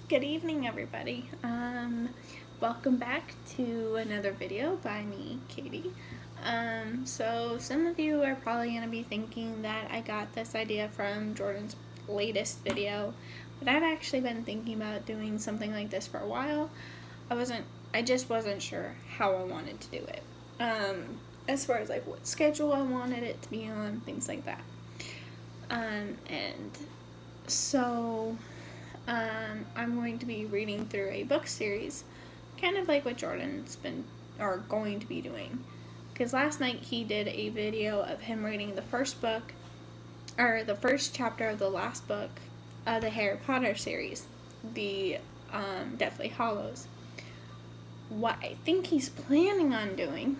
Good evening, everybody. Welcome back to another video by me, Katie. So some of you are probably going to be thinking that I got this idea from Jordan's latest video, but I've actually been thinking about doing something like this for a while. I just wasn't sure how I wanted to do it. As far as like what schedule I wanted it to be on, things like that. I'm going to be reading through a book series, kind of like what Jordan's been or going to be doing. Because last night he did a video of him reading the first book, or the first chapter of the last book of the Harry Potter series, the Deathly Hallows. What I think he's planning on doing,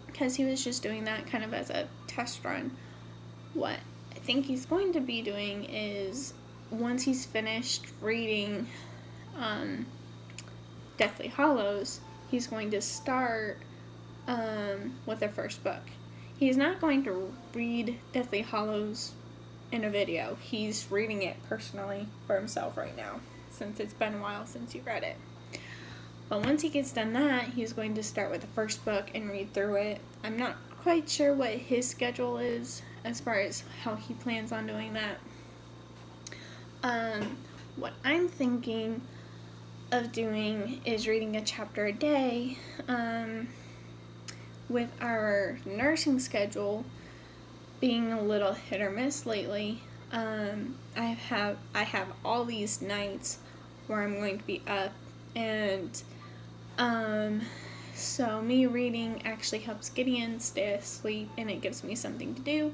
because he was just doing that kind of as a test run, what I think he's going to be doing is, once he's finished reading Deathly Hallows, he's going to start with the first book. He's not going to read Deathly Hallows in a video. He's reading it personally for himself right now, since it's been a while since you read it. But once he gets done that, he's going to start with the first book and read through it. I'm not quite sure what his schedule is as far as how he plans on doing that. What I'm thinking of doing is reading a chapter a day. With our nursing schedule being a little hit or miss lately, I have all these nights where I'm going to be up, and so me reading actually helps Gideon stay asleep, and it gives me something to do.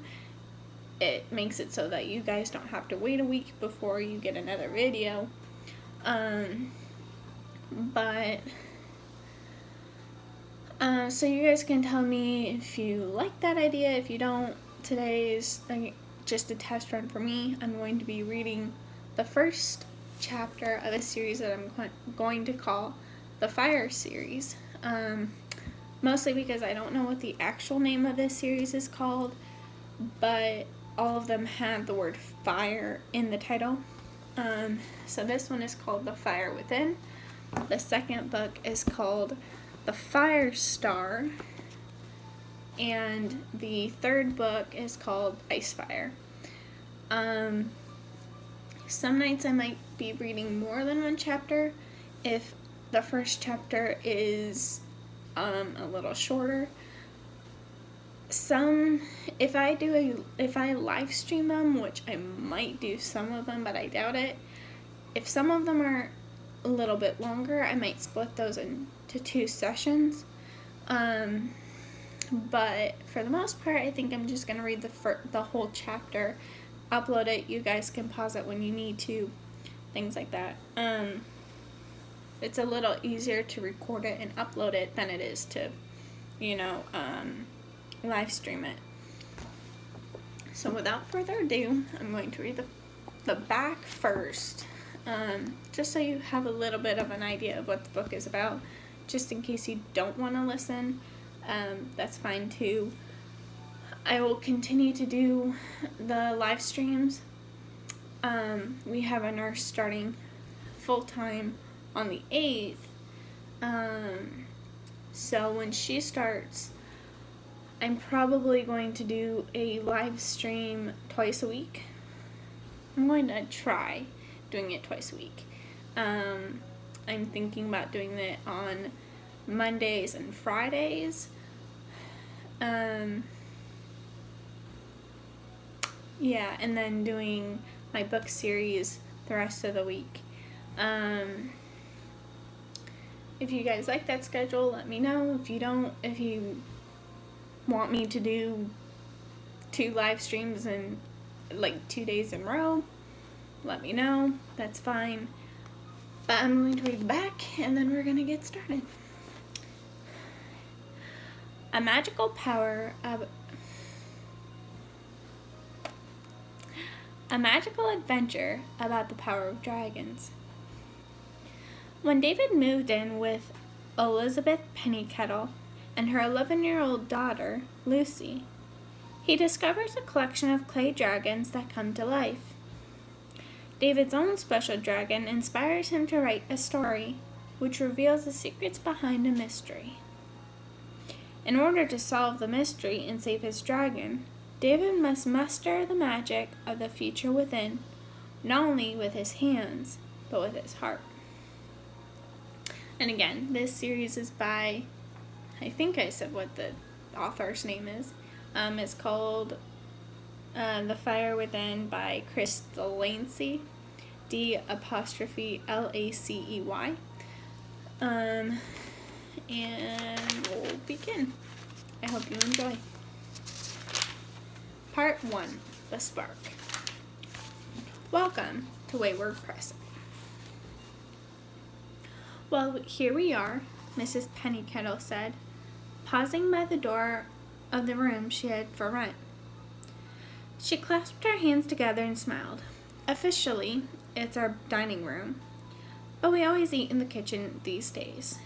It makes it so that you guys don't have to wait a week before you get another video. So you guys can tell me if you like that idea. If you don't, today is just a test run for me. I'm going to be reading the first chapter of a series that I'm going to call the Fire series. Mostly because I don't know what the actual name of this series is called, but all of them have the word fire in the title. So this one is called The Fire Within. The second book is called The Fire Star. And the third book is called Icefire. Some nights I might be reading more than one chapter if the first chapter is a little shorter. If I live stream them, which I might do some of them, but I doubt it. If some of them are a little bit longer, I might split those into 2 sessions. But for the most part, I think I'm just gonna read the whole chapter, upload it. You guys can pause it when you need to, things like that. It's a little easier to record it and upload it than it is to, live stream it. So without further ado, I'm going to read the back first, just so you have a little bit of an idea of what the book is about. Just in case you don't want to listen, that's fine too. I will continue to do the live streams. We have a nurse starting full-time on the 8th, so when she starts, I'm probably going to do a live stream twice a week. I'm going to try doing it twice a week. I'm thinking about doing it on Mondays and Fridays. And then doing my book series the rest of the week. If you guys like that schedule, let me know. If you don't, if you want me to do 2 live streams in 2 days in a row, let me know. That's fine. But I'm going to read the back, and then we're going to get started. A magical adventure about the power of dragons. When David moved in with Elizabeth Pennycettle and her 11-year-old daughter, Lucy, he discovers a collection of clay dragons that come to life. David's own special dragon inspires him to write a story which reveals the secrets behind a mystery. In order to solve the mystery and save his dragon, David must muster the magic of the future within, not only with his hands, but with his heart. And again, this series is by, I think I said what the author's name is. It's called The Fire Within by Chris Delancey, D''Lacey. And we'll begin. I hope you enjoy. Part 1, The Spark. Welcome to Wayward Crescent. Well, here we are, Mrs. Pennycettle said, pausing by the door of the room she had for rent. She clasped her hands together and smiled. Officially, it's our dining room, but we always eat in the kitchen these days.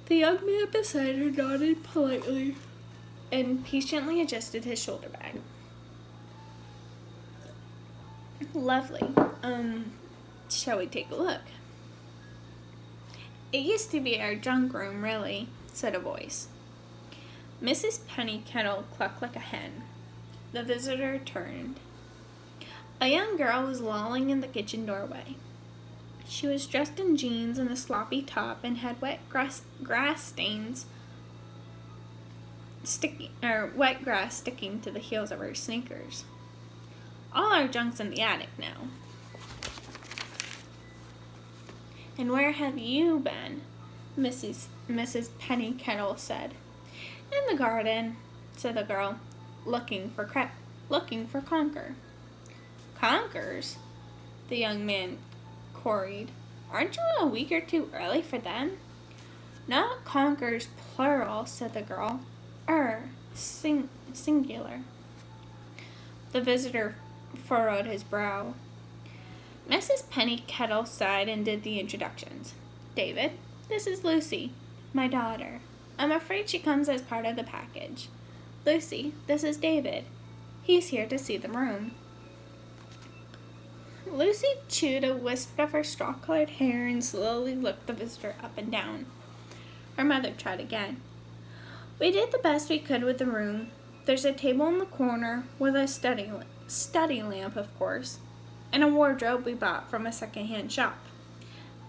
The young man beside her nodded politely and patiently adjusted his shoulder bag. Lovely. Shall we take a look? It used to be our junk room, really, said a voice. Mrs. Pennycettle clucked like a hen. The visitor turned. A young girl was lolling in the kitchen doorway. She was dressed in jeans and a sloppy top and had wet grass sticking to the heels of her sneakers. All our junk's in the attic now. And where have you been? Mrs. Pennycettle said. In the garden, said the girl, looking for Conker. Conkers? The young man queried. Aren't you a week or two early for them? Not conkers, plural, said the girl. Singular. The visitor furrowed his brow. Mrs. Pennycettle sighed and did the introductions. David, this is Lucy, my daughter. I'm afraid she comes as part of the package. Lucy, this is David. He's here to see the room. Lucy chewed a wisp of her straw-colored hair and slowly looked the visitor up and down. Her mother tried again. We did the best we could with the room. There's a table in the corner with a study lamp, of course, and a wardrobe we bought from a second-hand shop.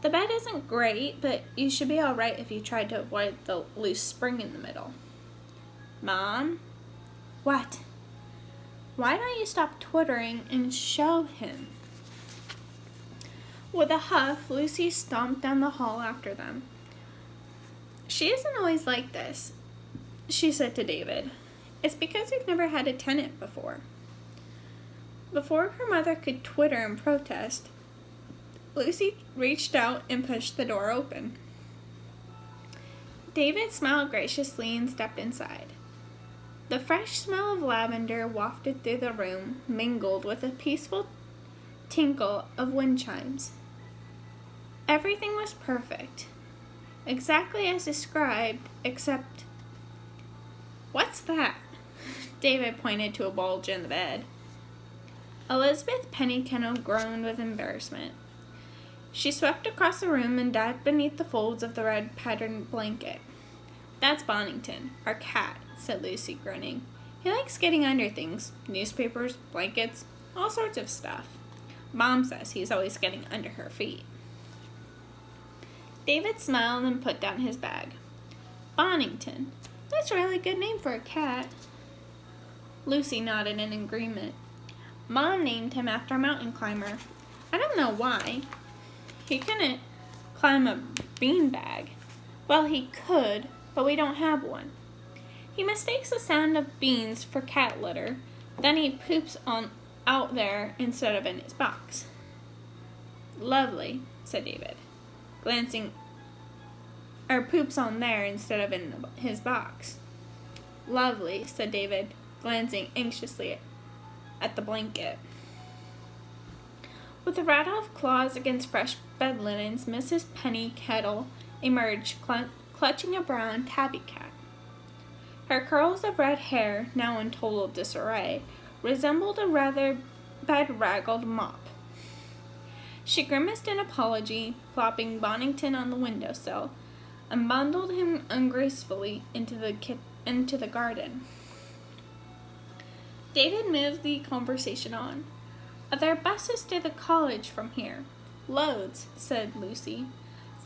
The bed isn't great, but you should be all right if you tried to avoid the loose spring in the middle. Mom? What? Why don't you stop twittering and show him? With a huff, Lucy stomped down the hall after them. She isn't always like this, she said to David. It's because you've never had a tenant before. Before her mother could twitter and protest, Lucy reached out and pushed the door open. David smiled graciously and stepped inside. The fresh smell of lavender wafted through the room, mingled with a peaceful tinkle of wind chimes. Everything was perfect, exactly as described, except... What's that? David pointed to a bulge in the bed. Elizabeth Pennycettle groaned with embarrassment. She swept across the room and dived beneath the folds of the red patterned blanket. That's Bonington, our cat, said Lucy, grinning. He likes getting under things, newspapers, blankets, all sorts of stuff. Mom says he's always getting under her feet. David smiled and put down his bag. Bonington, that's a really good name for a cat. Lucy nodded in agreement. Mom named him after a mountain climber. I don't know why. He couldn't climb a beanbag. Well, he could, but we don't have one. He mistakes the sound of beans for cat litter. Then he poops out there instead of in his box. Lovely, said David, poops on there instead of in his box. Lovely, said David, glancing anxiously at the blanket. With a rattle of claws against fresh bed linens, Mrs. Pennycettle emerged, clutching a brown tabby cat. Her curls of red hair, now in total disarray, resembled a rather bedraggled mop. She grimaced an apology, plopping Bonington on the windowsill, and bundled him ungracefully into the garden. David moved the conversation on. "Are there buses to the college from here?" "Loads," said Lucy.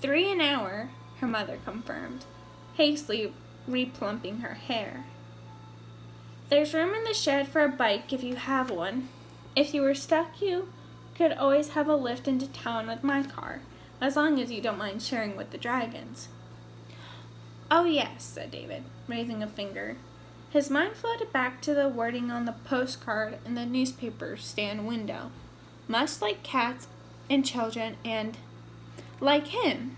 "3 an hour," her mother confirmed, hastily replumping her hair. "There's room in the shed for a bike if you have one. If you were stuck, you could always have a lift into town with my car, as long as you don't mind sharing with the Dragons." "Oh, yes," said David, raising a finger. His mind floated back to the wording on the postcard in the newspaper stand window. "Must like cats and children and—" "Like him."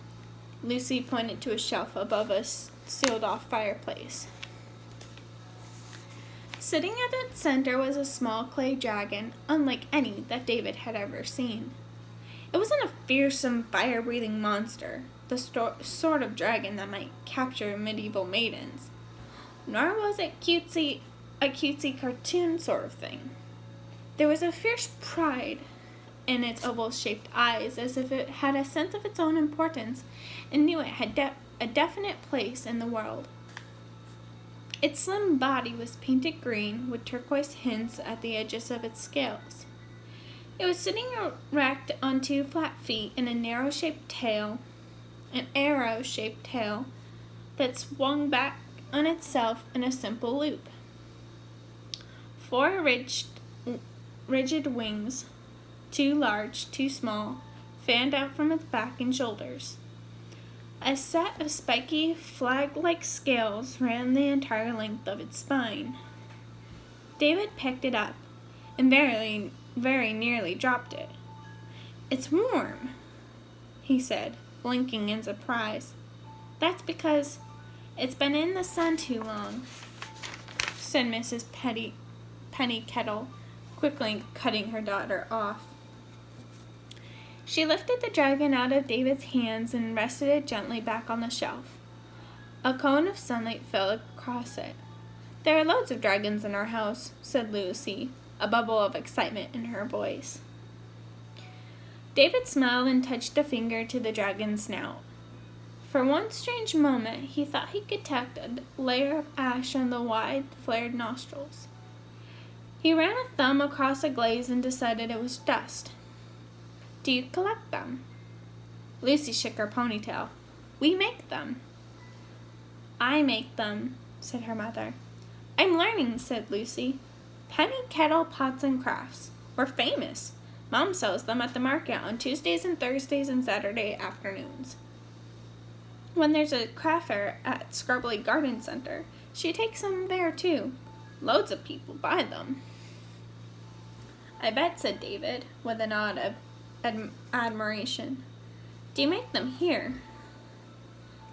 Lucy pointed to a shelf above a sealed-off fireplace. Sitting at its center was a small clay dragon, unlike any that David had ever seen. It wasn't a fearsome, fire-breathing monster, the sort of dragon that might capture medieval maidens. Nor was it a cutesy cartoon sort of thing. There was a fierce pride in its oval-shaped eyes, as if it had a sense of its own importance and knew it had a definite place in the world. Its slim body was painted green, with turquoise hints at the edges of its scales. It was sitting erect on 2 flat feet in an arrow-shaped tail that swung back on itself in a simple loop. 4 rigid wings, 2 large, 2 small, fanned out from its back and shoulders. A set of spiky, flag-like scales ran the entire length of its spine. David picked it up, and very nearly dropped it. "It's warm," he said, blinking in surprise. "That's because it's been in the sun too long," said Mrs. Penny Kettle, quickly cutting her daughter off. She lifted the dragon out of David's hands and rested it gently back on the shelf. A cone of sunlight fell across it. "There are loads of dragons in our house," said Lucy, a bubble of excitement in her voice. David smiled and touched a finger to the dragon's snout. For one strange moment, he thought he could detect a layer of ash on the wide, flared nostrils. He ran a thumb across a glaze and decided it was dust. "Do you collect them?" Lucy shook her ponytail. "We make them." "I make them," said her mother. "I'm learning," said Lucy. "Penny Kettle Pots and Crafts. We're famous. Mom sells them at the market on Tuesdays and Thursdays and Saturday afternoons. When there's a craft fair at Scrubbly Garden Center, she takes them there too. Loads of people buy them." "I bet," said David, with a nod of admiration. "Do you make them here?"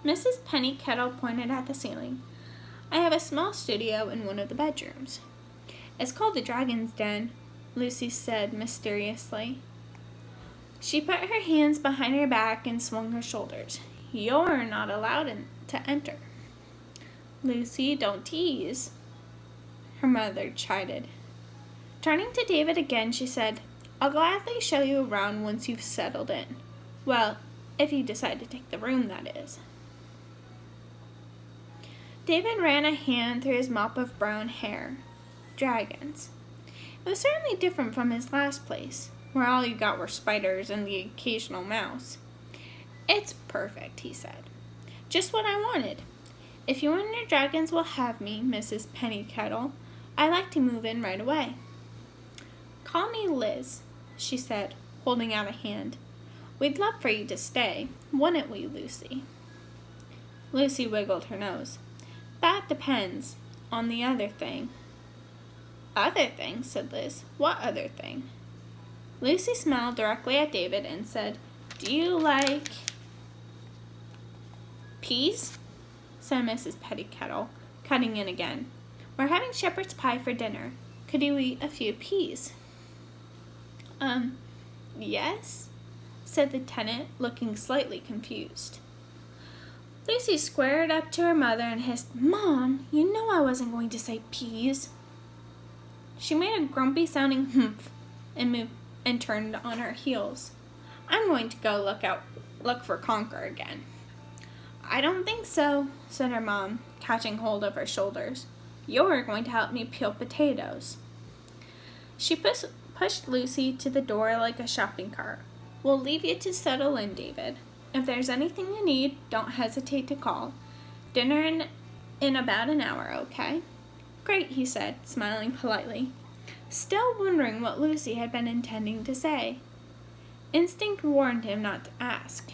Mrs. Penny Kettle pointed at the ceiling. "I have a small studio in one of the bedrooms. It's called the Dragon's Den," Lucy said mysteriously. She put her hands behind her back and swung her shoulders. "You're not allowed to enter." "Lucy, don't tease," her mother chided. Turning to David again, she said, "I'll gladly show you around once you've settled in. Well, if you decide to take the room, that is." David ran a hand through his mop of brown hair. Dragons. It was certainly different from his last place, where all you got were spiders and the occasional mouse. "It's perfect," he said. "Just what I wanted. If you and your dragons will have me, Mrs. Penny Kettle, I'd like to move in right away." "Call me Liz," she said, holding out a hand. "We'd love for you to stay, wouldn't we, Lucy?" Lucy wiggled her nose. "That depends on the other thing." "Other thing?" said Liz. "What other thing?" Lucy smiled directly at David and said, "Do you like—" "Peas?" said Mrs. Penny Kettle, cutting in again. "We're having shepherd's pie for dinner. Could you eat a few peas?" Yes," said the tenant, looking slightly confused. Lucy squared up to her mother and hissed, "Mom, you know I wasn't going to say peas." She made a grumpy-sounding humph and turned on her heels. I'm going to go look for Conker again. I don't think so, said her mom, catching hold of her shoulders. You're going to help me peel potatoes. She pushed Lucy to the door like a shopping cart. We'll leave you to settle in, David. If there's anything you need, don't hesitate to call. Dinner in about an hour, okay? Great, he said, smiling politely, still wondering what Lucy had been intending to say. Instinct warned him not to ask.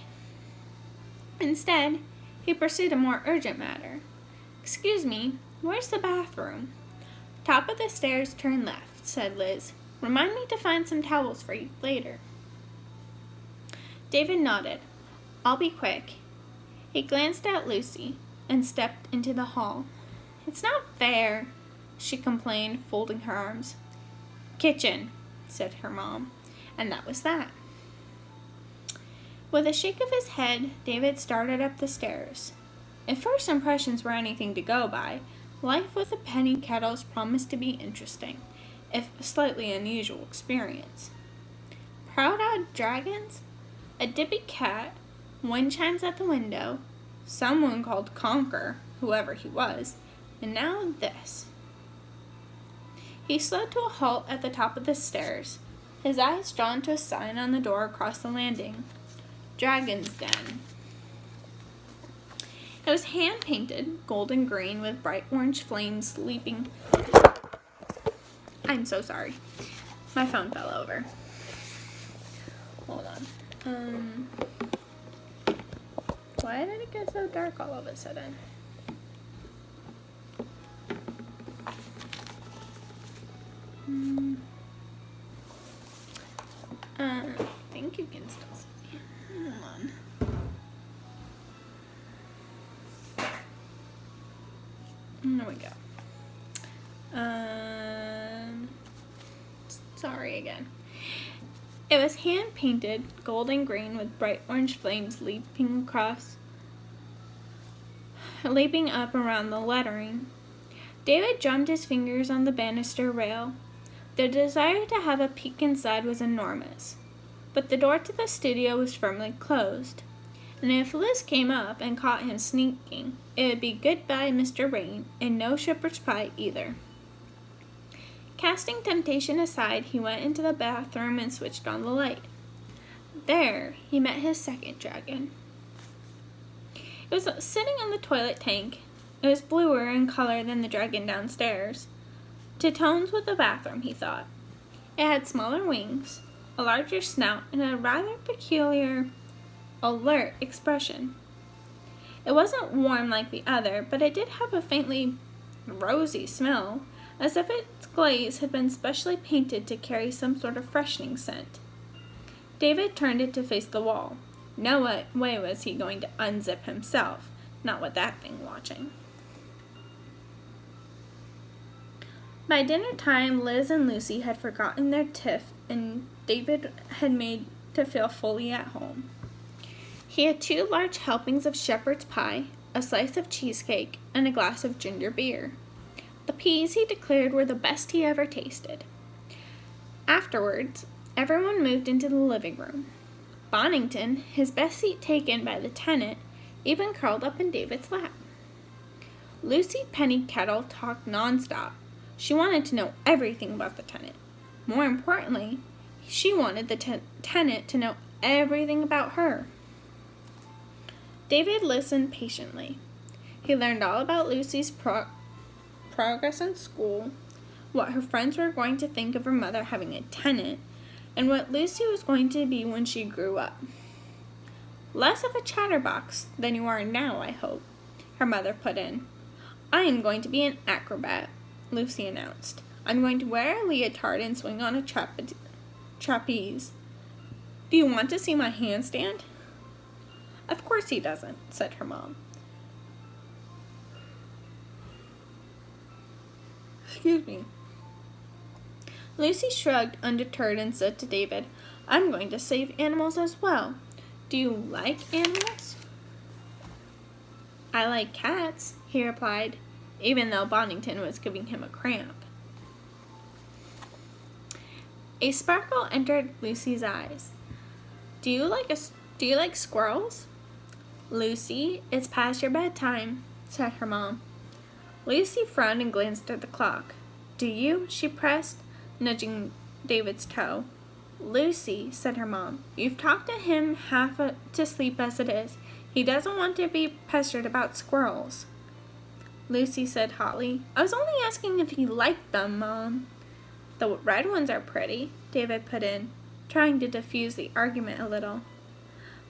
Instead, he pursued a more urgent matter. Excuse me, where's the bathroom? Top of the stairs, turn left, said Liz. Remind me to find some towels for you later. David nodded. I'll be quick. He glanced at Lucy and stepped into the hall. It's not fair, she complained, folding her arms. Kitchen, said her mom, and that was that. With a shake of his head, David started up the stairs. If first impressions were anything to go by, life with the Penny Kettles promised to be interesting, if a slightly unusual experience. Proud-eyed dragons, a dippy cat, wind chimes at the window, someone called Conker, whoever he was, and now this. He slowed to a halt at the top of the stairs, his eyes drawn to a sign on the door across the landing. Dragon's Den. It was hand-painted, golden green with bright orange flames leaping. I'm so sorry. My phone fell over. Hold on. Why did it get so dark all of a sudden? I think you can still see me. Hold on. There we go. Sorry again. It was hand-painted, golden green with bright orange flames leaping up around the lettering. David drummed his fingers on the banister rail. The desire to have a peek inside was enormous, but the door to the studio was firmly closed, and if Liz came up and caught him sneaking, it would be goodbye Mr. Rain, and no shepherd's pie either. Casting temptation aside, he went into the bathroom and switched on the light. There, he met his second dragon. It was sitting on the toilet tank. It was bluer in color than the dragon downstairs. To tones with the bathroom, he thought. It had smaller wings, a larger snout, and a rather peculiar, alert expression. It wasn't warm like the other, but it did have a faintly rosy smell, as if its glaze had been specially painted to carry some sort of freshening scent. David turned it to face the wall. No way was he going to unzip himself, not with that thing watching. By dinner time, Liz and Lucy had forgotten their tiff, and David had made to feel fully at home. He had 2 large helpings of shepherd's pie, a slice of cheesecake, and a glass of ginger beer. The peas, he declared, were the best he ever tasted. Afterwards, everyone moved into the living room. Bonington, his best seat taken by the tenant, even curled up in David's lap. Lucy Penny Kettle talked nonstop. She wanted to know everything about the tenant. More importantly, she wanted the tenant to know everything about her. David listened patiently. He learned all about Lucy's progress in school, what her friends were going to think of her mother having a tenant, and what Lucy was going to be when she grew up. Less of a chatterbox than you are now, I hope, her mother put in. I am going to be an acrobat, Lucy announced. I'm going to wear a leotard and swing on a trapeze. Do you want to see my handstand? Of course he doesn't, said her mom. Excuse me. Lucy shrugged, undeterred, and said to David, I'm going to save animals as well. Do you like animals? I like cats, he replied, even though Bonington was giving him a cramp. A sparkle entered Lucy's eyes. Do you like squirrels? Lucy, it's past your bedtime, said her mom. Lucy frowned and glanced at the clock. Do you? She pressed, nudging David's toe. Lucy, said her mom, you've talked to him half to sleep as it is. He doesn't want to be pestered about squirrels. Lucy said hotly, I was only asking if he liked them, Mom. The red ones are pretty, David put in, trying to diffuse the argument a little.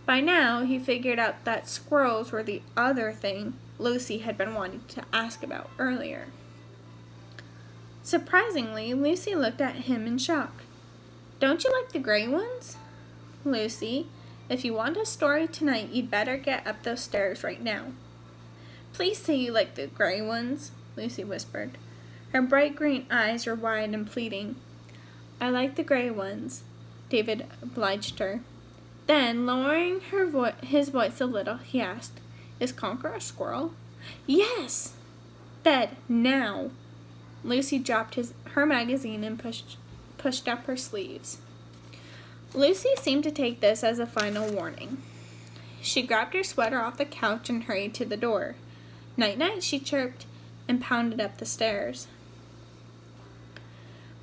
By now, he figured out that squirrels were the other thing Lucy had been wanting to ask about earlier. Surprisingly, Lucy looked at him in shock. Don't you like the gray ones? Lucy, if you want a story tonight, you'd better get up those stairs right now. Please say you like the gray ones, Lucy whispered. Her bright green eyes were wide and pleading. I like the gray ones, David obliged her. Then, lowering his voice a little, he asked, Is Conker a squirrel? Yes! Bed, now! Lucy dropped her magazine and pushed up her sleeves. Lucy seemed to take this as a final warning. She grabbed her sweater off the couch and hurried to the door. Night-night, she chirped and pounded up the stairs.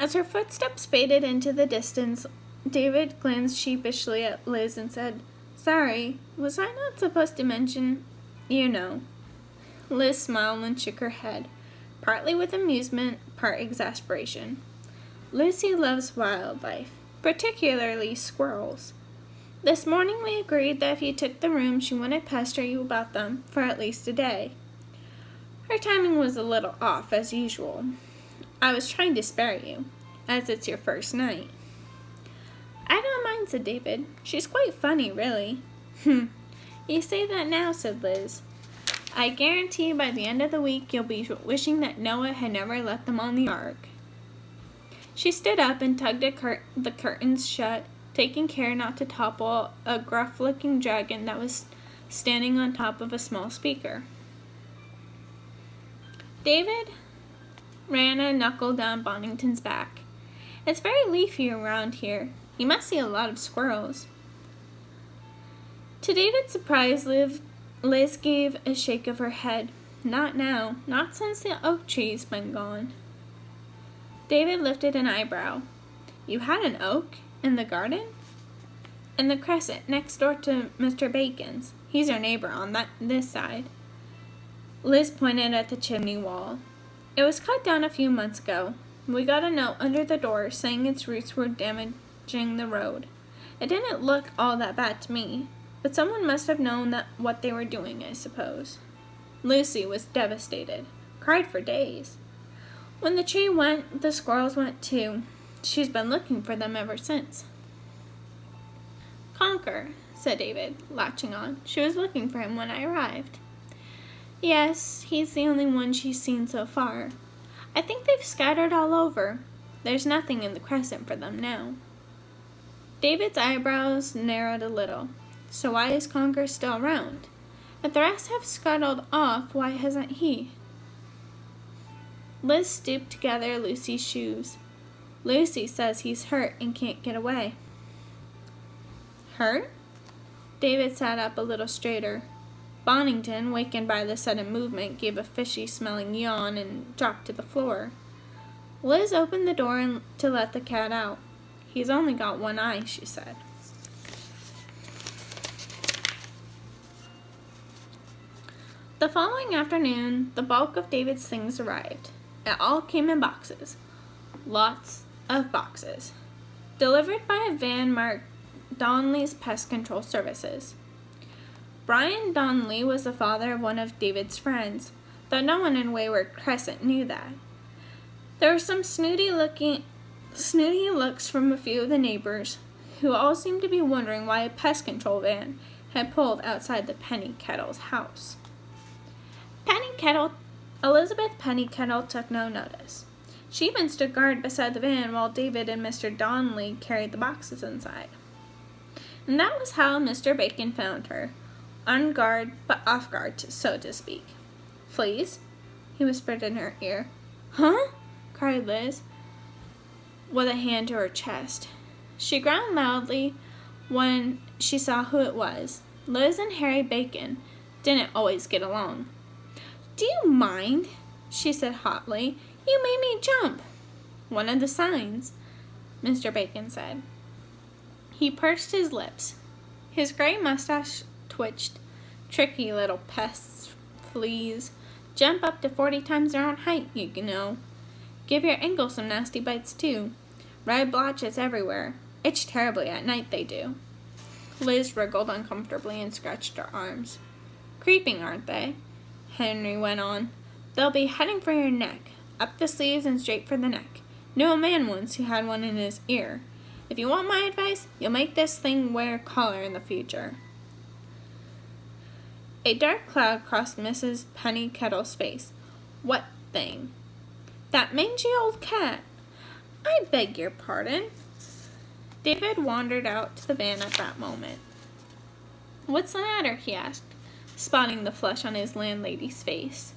As her footsteps faded into the distance, David glanced sheepishly at Liz and said, Sorry, was I not supposed to mention, you know? Liz smiled and shook her head, partly with amusement, part exasperation. Lucy loves wildlife, particularly squirrels. This morning we agreed that if you took the room, she wouldn't pester you about them for at least a day. Her timing was a little off, as usual. I was trying to spare you, as it's your first night. I don't mind, said David. She's quite funny, really. You say that now, said Liz. I guarantee by the end of the week you'll be wishing that Noah had never let them on the ark. She stood up and tugged the curtains shut, taking care not to topple a gruff-looking dragon that was standing on top of a small speaker. David ran a knuckle down Bonington's back. It's very leafy around here. You must see a lot of squirrels. To David's surprise, Liz gave a shake of her head. Not now. Not since the oak tree's been gone. David lifted an eyebrow. You had an oak? In the garden? In the crescent, next door to Mr. Bacon's. He's our neighbor on this side. Liz pointed at the chimney wall. It was cut down a few months ago. We got a note under the door saying its roots were damaging the road. It didn't look all that bad to me, but someone must have known what they were doing, I suppose. Lucy was devastated, cried for days. When the tree went, the squirrels went too. She's been looking for them ever since. Conker, said David, latching on. She was looking for him when I arrived. Yes, he's the only one she's seen so far. I think they've scattered all over. There's nothing in the crescent for them now. David's eyebrows narrowed a little. So why is Conker still around? If the rest have scuttled off, why hasn't he? Liz stooped to gather Lucy's shoes. Lucy says he's hurt and can't get away. Hurt? David sat up a little straighter. Bonington, wakened by the sudden movement, gave a fishy-smelling yawn and dropped to the floor. Liz opened the door to let the cat out. He's only got one eye, she said. The following afternoon, the bulk of David's things arrived. It all came in boxes. Lots of boxes. Delivered by a van marked Donnelly's Pest Control Services. Brian Donnelly was the father of one of David's friends, though no one in Wayward Crescent knew that. There were some snooty looks from a few of the neighbors, who all seemed to be wondering why a pest control van had pulled outside the Pennykettle's house. Elizabeth Pennykettle took no notice. She even stood guard beside the van while David and Mr. Donnelly carried the boxes inside. And that was how Mr. Bacon found her, on guard but off guard, so to speak. Fleas? He whispered in her ear. Huh? Cried Liz. with a hand to her chest. She groaned loudly when she saw who it was. Liz and Harry Bacon didn't always get along. "Do you mind?" she said hotly. "You made me jump." "One of the signs," Mr. Bacon said. He pursed his lips. His gray mustache twitched. "Tricky little pests, fleas. Jump up to 40 times their own height, you know. Give your ankles some nasty bites, too. Red blotches everywhere. Itch terribly at night, they do." Liz wriggled uncomfortably and scratched her arms. "Creeping, aren't they?" Henry went on. "They'll be heading for your neck, up the sleeves and straight for the neck. Knew a man once who had one in his ear. If you want my advice, you'll make this thing wear a collar in the future." A dark cloud crossed Mrs. Pennykettle's face. "What thing?" "That mangy old cat." "I beg your pardon." David wandered out to the van at that moment. "What's the matter?" he asked, spotting the flush on his landlady's face.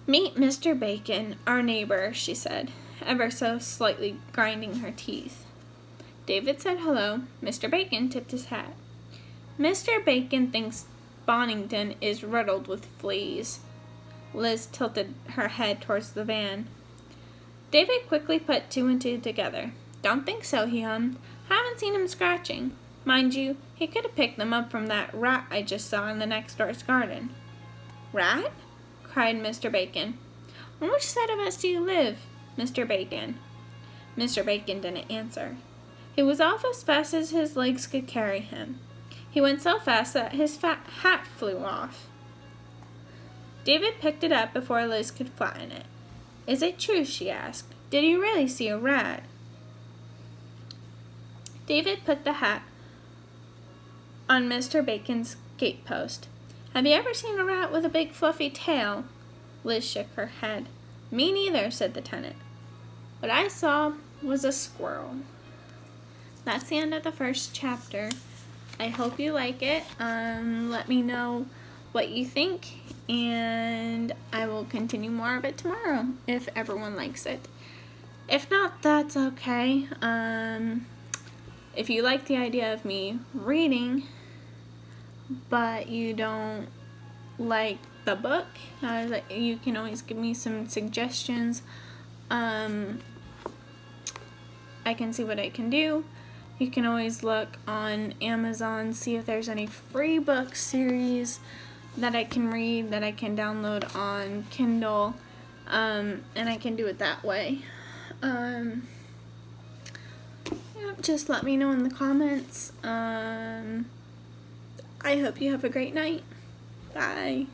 "Meet Mr. Bacon, our neighbor," she said, ever so slightly grinding her teeth. David said hello. Mr. Bacon tipped his hat. "Mr. Bacon thinks Bonington is riddled with fleas." Liz tilted her head towards the van. David quickly put two and two together. "Don't think so," he hummed. "Haven't seen him scratching. Mind you, he could have picked them up from that rat I just saw in the next door's garden." "Rat?" cried Mr. Bacon. "On which side of us do you live, Mr. Bacon?" Mr. Bacon didn't answer. He was off as fast as his legs could carry him. He went so fast that his fat hat flew off. David picked it up before Liz could flatten it. "Is it true?" she asked. "Did you really see a rat?" David put the hat on Mr. Bacon's gatepost. "Have you ever seen a rat with a big fluffy tail?" Liz shook her head. "Me neither," said the tenant. "What I saw was a squirrel." That's the end of the first chapter. I hope you like it. Let me know what you think, and I will continue more of it tomorrow if everyone likes it. If not, that's okay. If you like the idea of me reading, but you don't like the book, you can always give me some suggestions. I can see what I can do. You can always look on Amazon, see if there's any free book series that I can read, that I can download on Kindle, and I can do it that way. Just let me know in the comments. I hope you have a great night. Bye.